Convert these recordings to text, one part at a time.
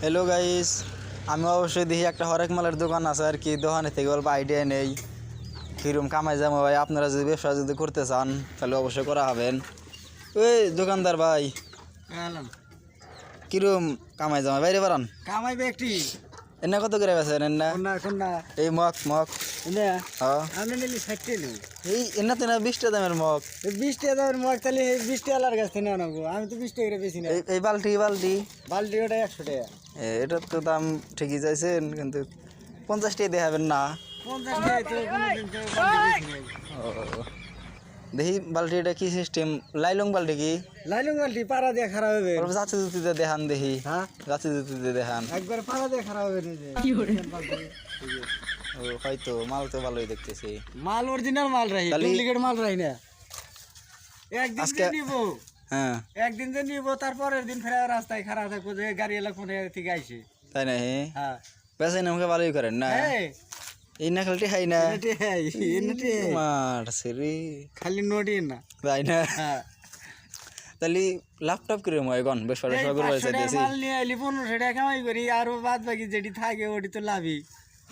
Hello guys, আমি অবশ্যই দেখি একটা হরেক মালের দোকান আছে আর কি। দোকানে থেকে অল্প আইডিয়া নেই কিরম কামাই যাবো ভাই। আপনারা যদি ব্যবসা যদি করতে চান তাহলে অবশ্যই করা হবেন। ওই দোকানদার ভাই, কিরম কামাই যাবো বাইরে বাড়ান কামাই ব্যক্তি এনে কত করে বেছেন এনে এই মগ মগ এই এনে তো না 20 টাকা দামের মগ। 20 টাকা দামের মগ তাহলে 20 টাকার কাছ থেকে নেওয়া আমি তো 20 টাকা করে বেশি না। এই বালতি বালতি বালতি ওটা 100 টাকা। এটার তো দাম ঠিকই চাইছেন, কিন্তু 50 টাকা দেখাবেন না। 50 টাকা তো কোনোদিন তো বালতি বেশি নাই। দেখি বালতি এটা কি সিস্টেম? লাইলং বালতি কি? লাইলং বালতি পাড়া দিয়ে খারাপ হবে। জাতি জুতিতে দেখান দেখি। হ্যাঁ জাতি জুতিতে দেখান। একবার পাড়া দিয়ে খারাপ হবে না যে ও হয়তো মাল তো ভালোই দেখতেছি। মাল অরিজিনাল মাল রাই, ডুপ্লিকেট মাল রাই না। একদিন আজকে নিব, হ্যাঁ একদিন যে নিব তারপরের দিন ফেরা রাস্তায় খারাপ থাকবো যে গাড়ি এলা কোনে থেকে আইছে। তাই না? হ্যাঁ বেচাই আমাকে ভালোই করেন না? এই না খালি খাই না খালি নোটি না তাই না? তাহলে ল্যাপটপ করে এখন বেশ মাল নিয়ে আইলি 1500 টাকা কামাই করি, আর বাদ বাকি যেটি থাকে ওটি তো লাভই।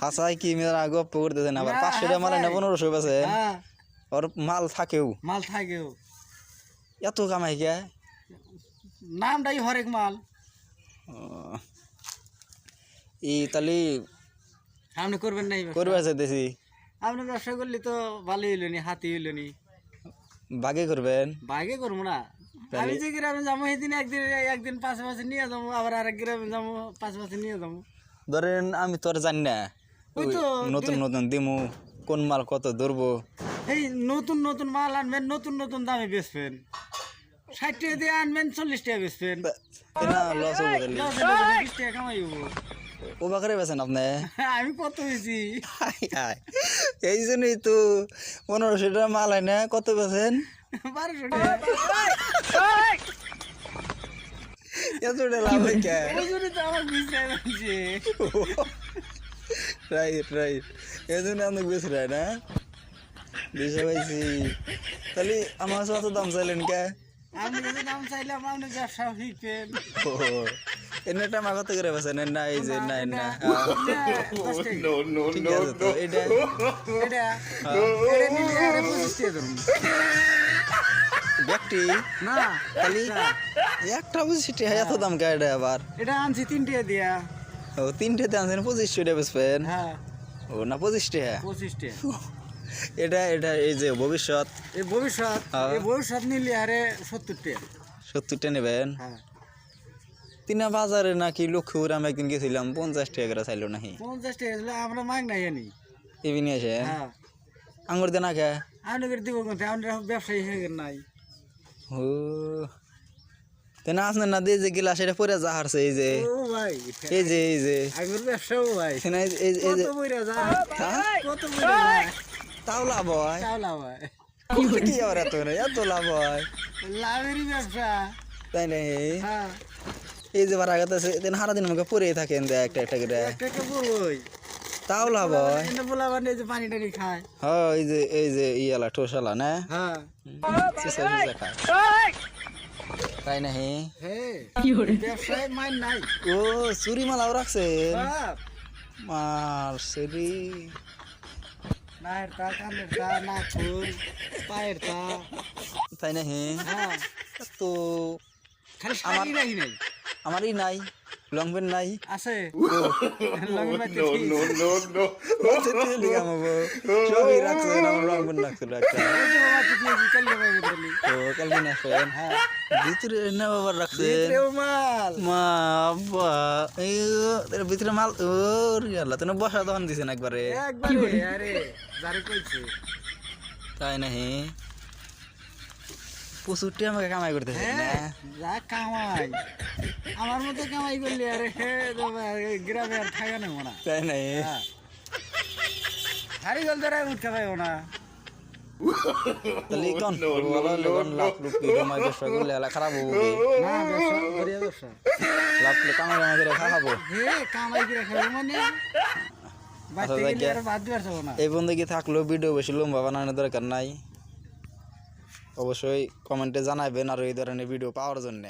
হাসাই কি মেয়েরা গপ্প করতেছেন, আবার 500 টাকা মাল না 1500 বেছে ওর মাল থাকেও এত কামাই কে? নামটাই হরেক মাল। এই তাহলে আপনি করবেন নাই? করবে চাইতেছি। আপনি ব্যবসা করলে তো ভালোই হইল নি, হাতি হইল নি। বাগে করবেন? বাগে করবো না, আমি যে গ্রামে যাবো সেদিন একদিন 5 বছর নিয়ে যাবো, আবার আরেক গ্রামে যাবো 5 বছর নিয়ে যাবো। ধরেন আমি তোর জানি না, নতুন নতুন দিমু কোন মাল কত ধরবো। এই নতুন নতুন মাল আনবেন, নতুন নতুন দামে বেচবেন। 60 টাকা দিয়ে আনবেন, 40 টাকা বেচবেন। লস হবো 20 টাকা কামাই হবো। ও বাকারে বেছেন আপনি? আমি কত হয়েছি এই জন্যই তো 1500 টাকা মাল হয় না। কত বেছেন? 1200 টাকা। লাভ হয় কে? রাইট রাইট, এই জন্য আপনি বেশ রায় না বেশি পাইছি। তাহলে আমার অত দাম চাইলেন কে? আমি যদি দাম চাইলাম আপনি ব্যবসা শিখবেন। এনে টাকা কত করে বেছেন? না এই যে না না ব্যক্তি না তাহলে একটা 25 টাকা এত দাম কে? এটা আবার এটা আনছি 3 টাকা দিয়া। ও 3 টাকা আনছেন, 25 টাকা বেচবেন? হ্যাঁ ও না 25 টাকা? 25 টাকা। এটা এটা এই যে ভবিষ্যৎ, এই ভবিষ্যৎ নিলে আরে 70 টাকা। 70 টাকা নেবেন? হ্যাঁ। তিনা বাজারে নাকি লক্ষ্মীপুর আমি একদিন গেছিলাম 50 টাকা করে চাইলো নাকি। 50 টাকা আমরা মাগ নাই আনি ইভি নিয়ে আসে। হ্যাঁ আঙুর দেনা কে? আনুগের দিব কোনতে, আমরা ব্যবসায়ী হয়ে গেল নাই। ও তেনা আসনে না দিয়ে যে গিলাস এটা পরে যা হারছে এই যে। ও ভাই এই যে এই যে আঙুর ব্যবসাও ভাই এই যে কত বইরা যা, কত বইরা যা। তাও লাভ হয়? তাও লাভ হয়। কি আর এত লাভ হয়? লাভেরই ব্যবসা তাই না? হ্যাঁ এই যে বার আগাতে তেন হারা দিন আমাকে পরে থাকেন একটা একটা করে, একটা বই তাও লাভ হয়। এটা বলা মানে যে পানি টানি খায়। হ্যাঁ এই যে ইয়ালা ঠোসালা না? হ্যাঁ সিসা খায় তাই না? ব্যবসায় মাইন নাই। ও চুরি মালাও রাখছেন? বাপ মাল সেরি নায়ের তা, কানের তা, নাকুল, পায়ের তা। তাই না? হ্যাঁ তো খালি শাড়ি রাখি নাই। আমারই নাই, লং প্যান্ট নাই। আছে সবই রাখছেন, আমার লং প্যান্ট রাখছিল একটা। কালকে আসেন ভিতরে না বাবার রাখছেন মা আব্বা এর ভিতরে মাল। ও রিয়াল্লা তুমি বসা দোকান দিছেন একবারে? তাই না? প্রচুর টাকা আমাকে কামাই করতেছে না? যা কামাই আমার মতো কামাই করলি আরে গ্রামে আর থাকা নেবো না। তাই না? হারি গল ধরে উঠতে পাইব না। তাহলে কোন লাভ লুপ কামাই ব্যবসা করলে খারাপ হবো? না ব্যবসা বড়িয়া ব্যবসা, লাভ কামাই করে খাবো। কামাই করে খাবো মানে এই বন্ধু কি থাকলো ভিডিও বেশি লম্বা বানানোর দরকার নাই। অবশ্যই কমেন্টে জানাবেন আর এই ধরনের ভিডিও পাওয়ার জন্য।